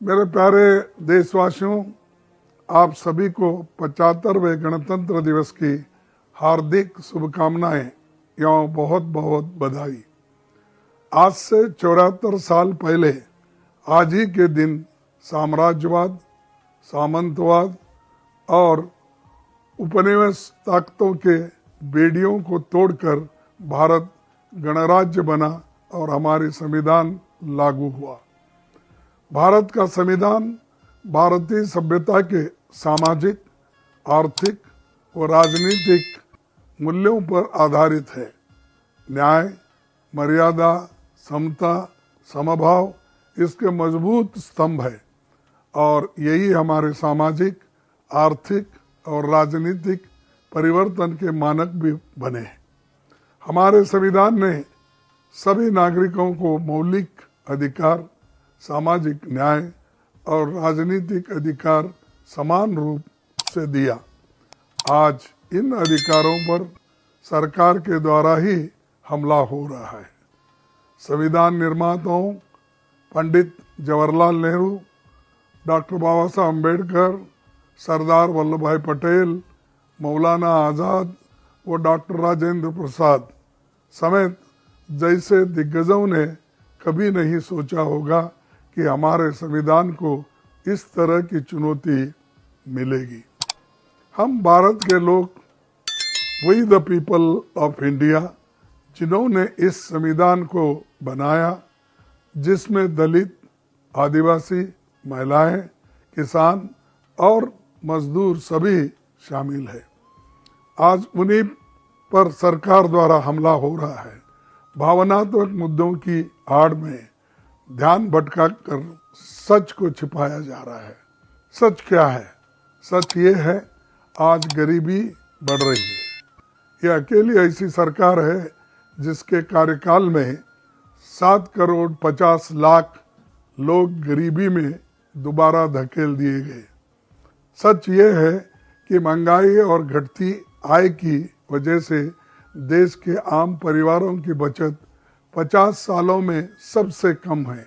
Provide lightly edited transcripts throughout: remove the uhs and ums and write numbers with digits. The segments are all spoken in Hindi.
मेरे प्यारे देशवासियों, आप सभी को 75वें गणतंत्र दिवस की हार्दिक शुभकामनाएं एवं बहुत बहुत बधाई। आज से 74 साल पहले आज ही के दिन साम्राज्यवाद, सामंतवाद और उपनिवेश ताकतों के बेड़ियों को तोड़कर भारत गणराज्य बना और हमारी संविधान लागू हुआ। भारत का संविधान भारतीय सभ्यता के सामाजिक, आर्थिक व राजनीतिक मूल्यों पर आधारित है। न्याय, मर्यादा, समता, समभाव इसके मजबूत स्तंभ है और यही हमारे सामाजिक, आर्थिक और राजनीतिक परिवर्तन के मानक भी बने हैं। हमारे संविधान ने सभी नागरिकों को मौलिक अधिकार, सामाजिक न्याय और राजनीतिक अधिकार समान रूप से दिया। आज इन अधिकारों पर सरकार के द्वारा ही हमला हो रहा है। संविधान निर्माताओं पंडित जवाहरलाल नेहरू, डॉक्टर बाबा साहब अम्बेडकर, सरदार वल्लभ भाई पटेल, मौलाना आज़ाद व डॉक्टर राजेंद्र प्रसाद समेत जैसे दिग्गजों ने कभी नहीं सोचा होगा कि हमारे संविधान को इस तरह की चुनौती मिलेगी। हम भारत के लोग, we the people of India, जिन्होंने इस संविधान को बनाया, जिसमें दलित, आदिवासी, महिलाएं, किसान और मजदूर सभी शामिल है। आज उन्हीं पर सरकार द्वारा हमला हो रहा है। भावनात्मक मुद्दों की आड़ में ध्यान भटका कर सच को छिपाया जा रहा है। सच क्या है? सच ये है, आज गरीबी बढ़ रही है। यह अकेली ऐसी सरकार है जिसके कार्यकाल में 7 करोड़ 50 लाख लोग गरीबी में दोबारा धकेल दिए गए। सच ये है कि महंगाई और घटती आय की वजह से देश के आम परिवारों की बचत 50 सालों में सबसे कम है।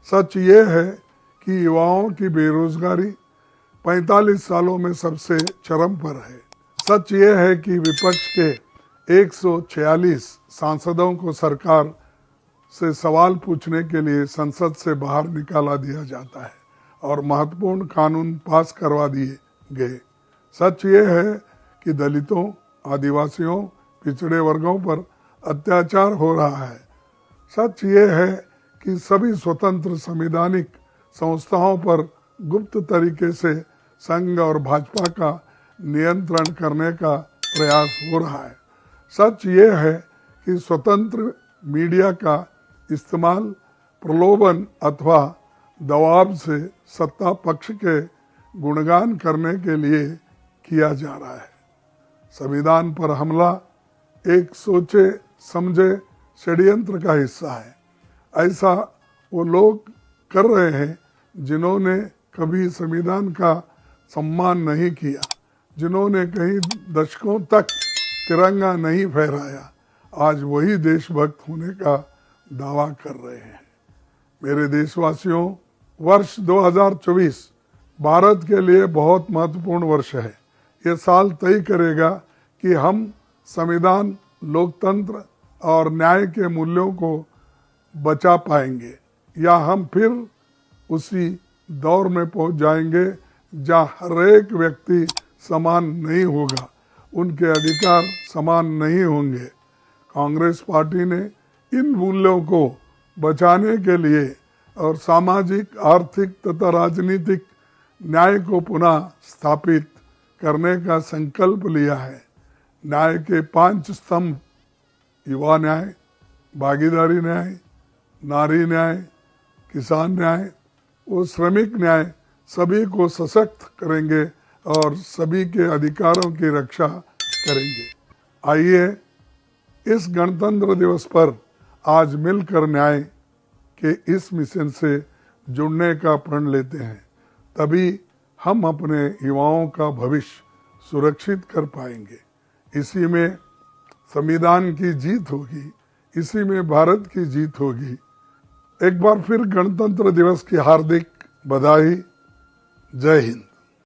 सच ये है कि युवाओं की बेरोजगारी 45 सालों में सबसे चरम पर है। सच ये है कि विपक्ष के 146 सांसदों को सरकार से सवाल पूछने के लिए संसद से बाहर निकाला दिया जाता है और महत्वपूर्ण कानून पास करवा दिए गए। सच ये है कि दलितों, आदिवासियों, पिछड़े वर्गों पर अत्याचार हो रहा है। सच ये है कि सभी स्वतंत्र संवैधानिक संस्थाओं पर गुप्त तरीके से संघ और भाजपा का नियंत्रण करने का प्रयास हो रहा है। सच ये है कि स्वतंत्र मीडिया का इस्तेमाल प्रलोभन अथवा दबाव से सत्ता पक्ष के गुणगान करने के लिए किया जा रहा है। संविधान पर हमला एक सोचे समझे षड्यंत्र का हिस्सा है। ऐसा वो लोग कर रहे हैं जिन्होंने कभी संविधान का सम्मान नहीं किया, जिन्होंने कई दशकों तक तिरंगा नहीं फहराया, आज वही देशभक्त होने का दावा कर रहे हैं। मेरे देशवासियों, वर्ष 2024 भारत के लिए बहुत महत्वपूर्ण वर्ष है। ये साल तय करेगा कि हम संविधान, लोकतंत्र और न्याय के मूल्यों को बचा पाएंगे या हम फिर उसी दौर में पहुंच जाएंगे जहां हर एक व्यक्ति समान नहीं होगा, उनके अधिकार समान नहीं होंगे। कांग्रेस पार्टी ने इन मूल्यों को बचाने के लिए और सामाजिक, आर्थिक तथा राजनीतिक न्याय को पुनः स्थापित करने का संकल्प लिया है। न्याय के 5 स्तंभ, युवा न्याय, भागीदारी न्याय, नारी न्याय, किसान न्याय और श्रमिक न्याय सभी को सशक्त करेंगे और सभी के अधिकारों की रक्षा करेंगे। आइए इस गणतंत्र दिवस पर आज मिलकर न्याय के इस मिशन से जुड़ने का प्रण लेते हैं। तभी हम अपने युवाओं का भविष्य सुरक्षित कर पाएंगे। इसी में संविधान की जीत होगी, इसी में भारत की जीत होगी। एक बार फिर गणतंत्र दिवस की हार्दिक बधाई। जय हिंद।